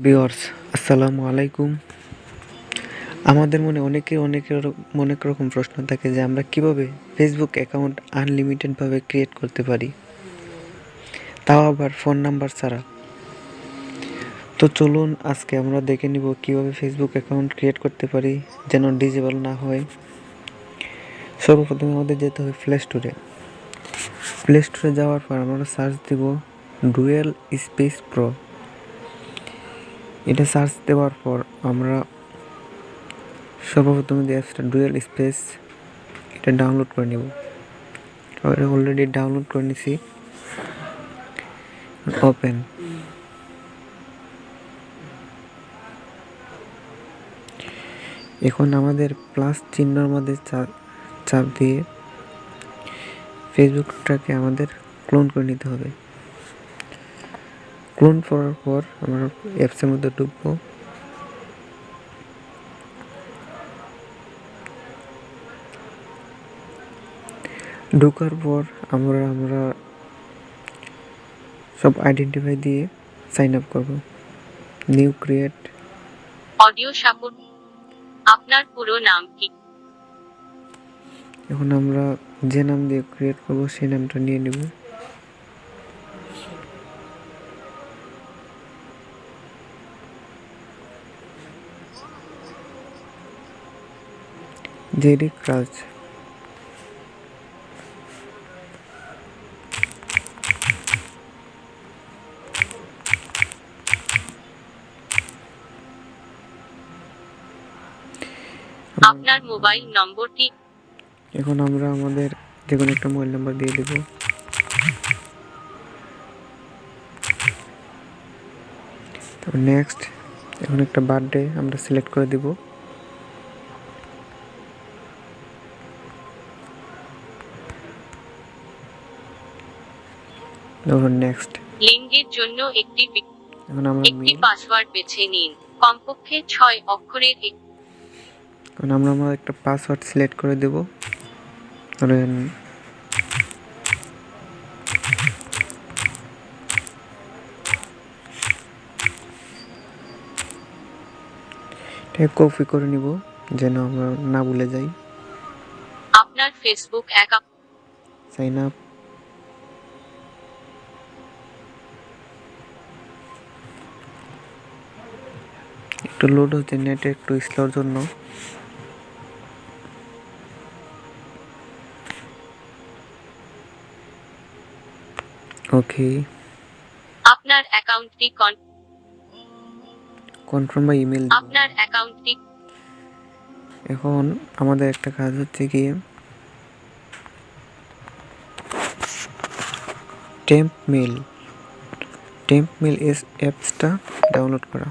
Viewers, আসসালামু আলাইকুম। আমাদের মনে অনেক রকম প্রশ্ন থাকে যে আমরা কিভাবে ফেসবুক অ্যাকাউন্ট আনলিমিটেডভাবে ক্রিয়েট করতে পারি, তাও আবার ফোন নাম্বার ছাড়া। তো চলুন আজকে আমরা দেখে নিব কিভাবে ফেসবুক অ্যাকাউন্ট ক্রিয়েট করতে পারি যেন ডিজেবল না হয়। সর্বপ্রথমে আমাদের যেতে হবে প্লে স্টোরে যাওয়ার পর আমরা সার্চ দেব ডুয়েল স্পেস প্রো। এটা সার্চ দেওয়ার পর আমরা সর্বপ্রথম যে অ্যাপসটা ডুয়েল স্পেস, এটা ডাউনলোড করে নেব। অলরেডি ডাউনলোড করে নিছি। ওপেন। এখন আমাদের প্লাস চিহ্নর মধ্যে চাপ দিয়ে ফেসবুকটাকে আমাদের ক্লোন করে নিতে হবে। ক্লোন করার পর আমরা অ্যাপসের মধ্যে ঢুকবো। ঢোকার পর আমরা সব আইডেন্টিফাই দিয়ে সাইন আপ করব। New create audio support. আপনার পুরো নাম কি? এখন আমরা যে নাম দিয়ে ক্রিয়েট করব সেই নামটা নিয়ে নেব। জেরিক রাজ। আপনার মোবাইল নম্বরটি। এখন আমরা আমাদের যে কোনো একটা মোবাইল নাম্বার দিয়ে দেব। তারপর নেক্সট। এখন একটা বার্থডে আমরা সিলেক্ট করে দেব। তারপর নেক্সট। লিঙ্কের জন্য একটি এখন আমরা পাসওয়ার্ড বেছে নিন, কমপক্ষে 6 অক্ষরের। এখন আমরা একটা পাসওয়ার্ড সিলেক্ট করে দেব। ধরেন কপি করে নিব যেন আমরা না ভুলে যাই। আপনার ফেসবুক অ্যাকাউন্ট। Sign up. একটু লোড হচ্ছে, নেট একটু স্লোর জন্য। ওকে। আপনার অ্যাকাউন্টটি কনফার্ম বা ইমেল। আপনার অ্যাকাউন্টটি। এখন আমাদের একটা কাজ হচ্ছে কি টেম্প মেল অ্যাপসটা ডাউনলোড করা।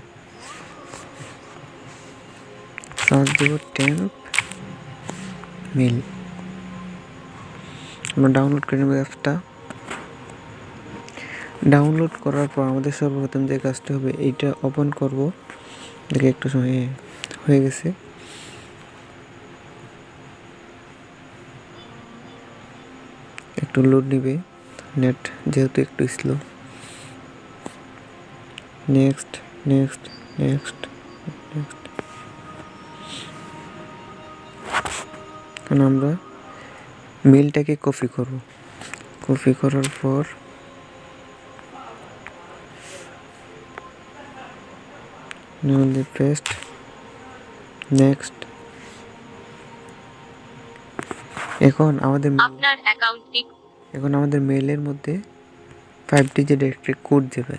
সার্চ দেব টেম্প মেল। আমরা ডাউনলোড করে নেব অ্যাপসটা। ডাউনলোড করার পর আমাদের সর্বপ্রথম যে কাজটা হবে এইটা ওপেন করব। দেখে একটু সময় হয়ে গেছে। একটু লোড নেবে, নেট যেহেতু একটু slow. Next next next next. এখন আমরা মেলটাকে কপি করব। কপি করার পর পেস্ট। নেক্সট। এখন আমাদের মেলের মধ্যে 5 ডিজিট একটা কোড যাবে।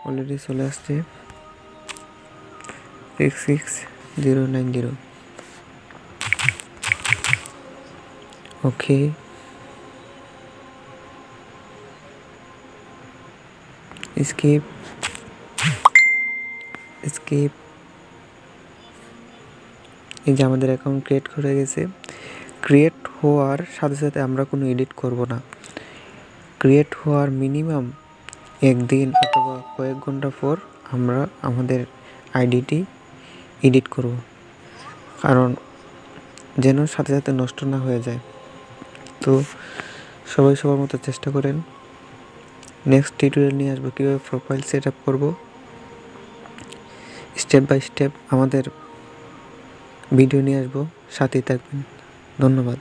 অলরেডি চলে আসছে 66090। ওকে। স্কিপ। এই যে আমাদের অ্যাকাউন্ট ক্রিয়েট হয়ে গেছে। ক্রিয়েট হওয়ার সাথে সাথে আমরা কোনো এডিট করব না। ক্রিয়েট হওয়ার মিনিমাম একদিন অথবা কয়েক ঘন্টা পর আমরা আমাদের আইডিটি এডিট করব। কারণ যেন সাথে সাথে নষ্ট না হয়ে যায়। তো সবাই সবার মতো চেষ্টা করেন। নেক্সট টিউটোরিয়াল নিয়ে আসবো কীভাবে প্রোফাইল সেট আপ করবো, স্টেপ বাই স্টেপ আমাদের ভিডিও নিয়ে আসবো, সাথেই থাকবেন। ধন্যবাদ।